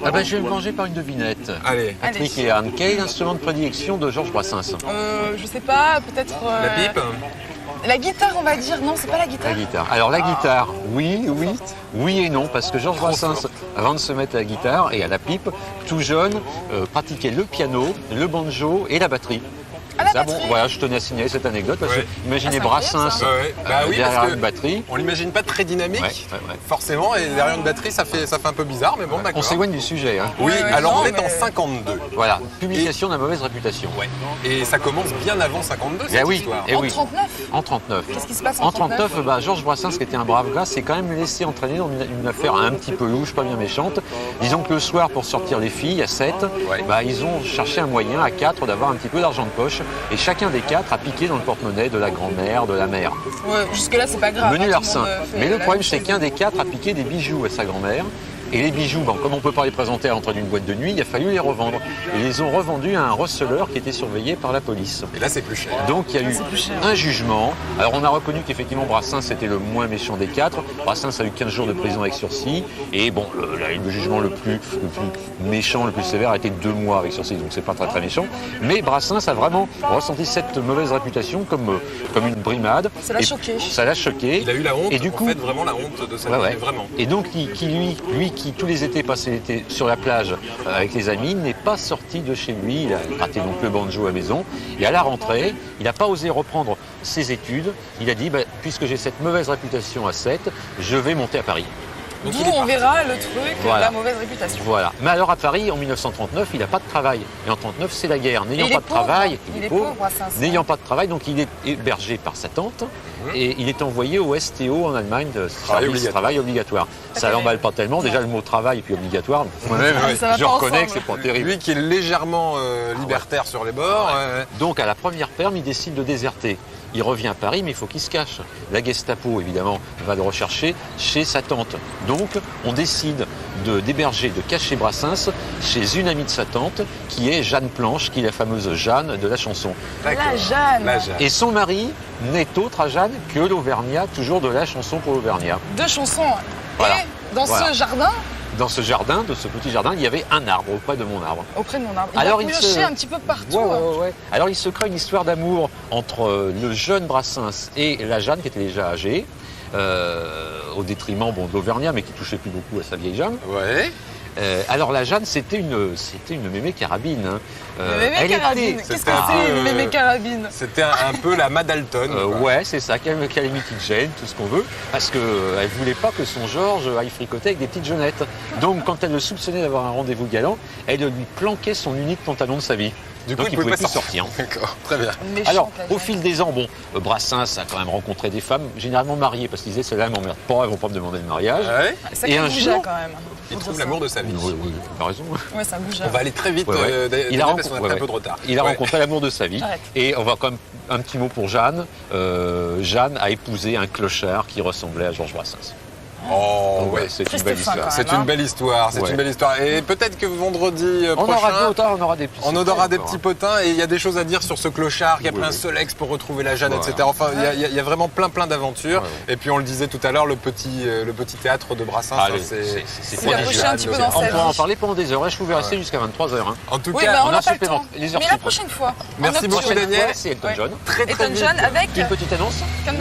Ah ben, je vais me manger par une devinette. Allez. Patrick et Anne, quel est l'instrument de prédilection de Georges Brassens? Je sais pas, peut-être... La pipe. La guitare, on va dire. Non, c'est pas la guitare. La guitare. Alors la guitare, oui et non, parce que Georges Brassens, avant de se mettre à la guitare et à la pipe, tout jeune, pratiquait le piano, le banjo et la batterie. Ah, la Ça, bon, batterie. voilà, je tenais à signaler cette anecdote parce que imaginez Ah, c'est Brassens incroyable, Bah oui, derrière parce que une batterie. on l'imagine pas très dynamique, Ouais. forcément, et derrière une batterie, ça fait un peu bizarre, mais bon, On d'accord. s'éloigne du sujet. Hein. Oui, Ouais, alors non, on est mais- en 52. Voilà, publication de la mauvaise réputation. Ouais. Et ça commence bien avant 52, cette Eh oui, histoire. eh En oui. 39. En 39. Qu'est-ce qui se passe En 39, Georges Brassens, qui était un brave gars, s'est quand même laissé entraîner dans une affaire un petit peu louche, pas bien méchante. Disons que le soir, pour sortir les filles, à 7, ils ont cherché un moyen à 4 d'avoir un petit peu d'argent de poche. Et chacun des 4 a piqué dans le porte-monnaie de la grand-mère, de la mère. Ouais, jusque-là, c'est pas grave. Menu hein, leur tout le sein. monde, fait Mais le la problème, même c'est chose. qu'un des 4 a piqué des bijoux à sa grand-mère. Et les bijoux, comme on ne peut pas les présenter à l'entrée d'une boîte de nuit, il a fallu les revendre. Ils les ont revendus à un receleur qui était surveillé par la police. Et là, c'est plus cher. Donc il y a eu c'est plus cher. un jugement. Alors on a reconnu qu'effectivement Brassens était le moins méchant des 4. Brassens a eu 15 jours de prison avec sursis. Et bon, le jugement le plus méchant, le plus sévère a été 2 mois avec sursis. Donc c'est pas très méchant. Mais Brassens a vraiment ressenti cette mauvaise réputation comme une brimade. Ça l'a Et choqué. Ça l'a choqué. Il a eu la honte, Et du coup, en fait, vraiment la honte de sa vie, mais vraiment. et donc, lui qui tous les étés passait l'été sur la plage avec les amis, n'est pas sorti de chez lui. Il a raté donc le banjo à la maison. Et à la rentrée, il n'a pas osé reprendre ses études. Il a dit, puisque j'ai cette mauvaise réputation à 7, je vais monter à Paris. Donc, D'où il est on parti. verra le truc, Voilà. la mauvaise réputation. Voilà. Mais alors à Paris, en 1939, il n'a pas de travail. Et en 1939, c'est la guerre. N'ayant il pas est de travail, pauvre. Il est pauvre, Brassens. N'ayant pas de travail, donc il est hébergé par sa tante et il est envoyé au STO en Allemagne de travail obligatoire. Ça l'emballe pas tellement. Déjà le mot travail et puis obligatoire. Moi-même, Ça va je pas reconnais que ensemble. c'est pas terrible. Lui qui est légèrement libertaire sur les bords. Donc à la première perme, il décide de déserter. Il revient à Paris, mais il faut qu'il se cache. La Gestapo, évidemment, va le rechercher chez sa tante. Donc, on décide d'héberger, de cacher Brassens chez une amie de sa tante, qui est Jeanne Planche, qui est la fameuse Jeanne de la chanson. La Jeanne. La Jeanne. Et son mari n'est autre à Jeanne que l'Auvergnat, toujours de la chanson pour l'Auvergnat. 2 chansons. Voilà. Et dans Voilà. ce jardin, Dans ce jardin, de ce petit jardin, il y avait un arbre auprès de mon arbre. auprès de mon arbre, Alors, il il a se- pioché un petit peu partout. Ouais. Alors il se crée une histoire d'amour entre le jeune Brassens et la Jeanne, qui était déjà âgée, au détriment de l'Auvergnat, mais qui touchait plus beaucoup à sa vieille Jeanne. Ouais. Alors la Jeanne, c'était une mémé carabine. Hein. Mémé carabine. Qu'est-ce que c'était un c'est peu, une mémé carabine? C'était un peu la Madalton. Ouais, c'est ça, Calamity Jane, tout ce qu'on veut, parce qu'elle ne voulait pas que son Georges aille fricoter avec des petites jeunettes. Donc quand elle le soupçonnait d'avoir un rendez-vous galant, elle lui planquait son unique pantalon de sa vie. Du coup, Donc il pouvait pouvait plus sortir. D'accord, très bien. Méchante, Alors, la au Jeanne. fil des ans, Brassens a quand même rencontré des femmes, généralement mariées, parce qu'ils disaient, celles-là, elles m'emmerdent pas, elles vont pas me demander le mariage. Ouais. Sacré Et un goujat, jour, quand même. Il Faut trouve dire l'amour ça. de sa vie. Oui, t'as raison. Ouais, c'est un goujat. On va aller très vite Ouais. Daniel, parce qu'on a très peu de retard. Il a Ouais. rencontré l'amour de sa vie. Arrête. Et on va quand même un petit mot pour Jeanne. Jeanne a épousé un clochard qui ressemblait à Georges Brassens. Oh, Donc, ouais. c'est une Triste belle fin, histoire. quand même. C'est une belle histoire, c'est Ouais. une belle histoire. Et peut-être que vendredi On prochain, aura des petits on aura des secrets petits encore. potins et il y a des choses à dire sur ce clochard qui a pris un Oui. Solex pour retrouver la Jeanne, Voilà. etc. Enfin, il y a vraiment plein d'aventures. Ouais. Et puis on le disait tout à l'heure, le petit théâtre de Brassens, Allez, hein, c'est C'est la prodigieux. prochaine un petit peu dans On sa pourra en vie. parler pendant des heures. Je pouvais rester jusqu'à 23h. Hein. En tout Oui, cas, bah, on on n'a a pas le temps. supplément- les heures Mais la supplémentaires. prochaine fois. Merci en beaucoup, nocturne. Daniel. C'est Elton Ouais. John. très Elton vite. John avec Une petite annonce. comme